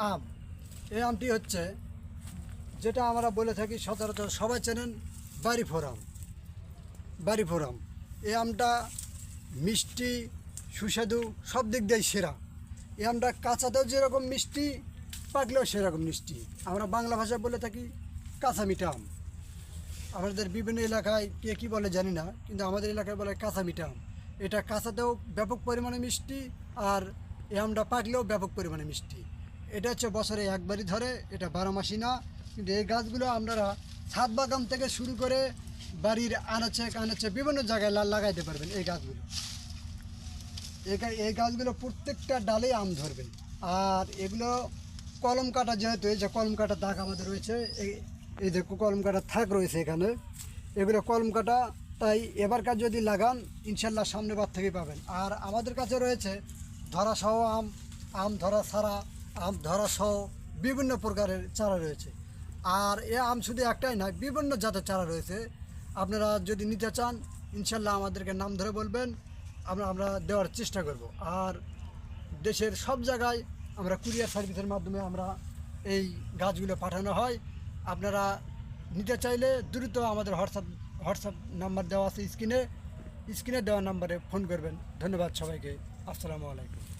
আম। এই আমটি হচ্ছে যেটা আমরা বলে থাকি সচরাচর সবাই চেনেন বাড়িফোর আম। বাড়িফোর আম এই আমটা মিষ্টি সুস্বাদু সব দিক দিয়েই সেরা। এই আমটা কাঁচাতেও যেরকম মিষ্টি, পাকলেও সেরকম মিষ্টি। আমরা বাংলা ভাষায় বলে থাকি কাঁচা মিঠা আম। আমাদের বিভিন্ন এলাকায় কে কী বলে জানি না, কিন্তু আমাদের এলাকায় বলে কাঁচা মিঠা আম। এটা কাঁচাতেও ব্যাপক পরিমাণে মিষ্টি, আর এই আমটা পাকলেও ব্যাপক পরিমাণে মিষ্টি। এটা হচ্ছে বছরে একবারই ধরে, এটা 12 মাসই না। কিন্তু এই গাছগুলো আপনারা ছাদ বাগান থেকে শুরু করে বাড়ির আনাচে কানাচে বিভিন্ন জায়গায় লাগাইতে পারবেন। এই গাছগুলো এই গাছগুলো প্রত্যেকটা ডালে আম ধরবে। আর এগুলো কলম কাটা, যেহেতু এই যে কলম কাটা দাগ আমাদের রয়েছে, এই যে কলম কাটা থাক রয়েছে এখানে, এগুলো কলম কাটা। তাই এবারকার যদি লাগান ইনশাল্লাহ সামনেবার থেকে পাবেন। আর আমাদের কাছে রয়েছে ধরাসহ আম, আম ধরা ছাড়া, আম ধরা সহ বিভিন্ন প্রকারের চারা রয়েছে। আর এ আম শুধু একটাই নয়, বিভিন্ন জাতের চারা রয়েছে। আপনারা যদি নিতে চান ইনশাল্লাহ আমাদেরকে নাম ধরে বলবেন, আমরা দেওয়ার চেষ্টা করব। আর দেশের সব জায়গায় আমরা কুরিয়ার সার্ভিসের মাধ্যমে আমরা এই গাছগুলো পাঠানো হয়। আপনারা নিতে চাইলে দ্রুত আমাদের হোয়াটসঅ্যাপ নাম্বার দেওয়া আছে স্ক্রিনে দেওয়া নাম্বারে ফোন করবেন। ধন্যবাদ সবাইকে। আসসালামু আলাইকুম।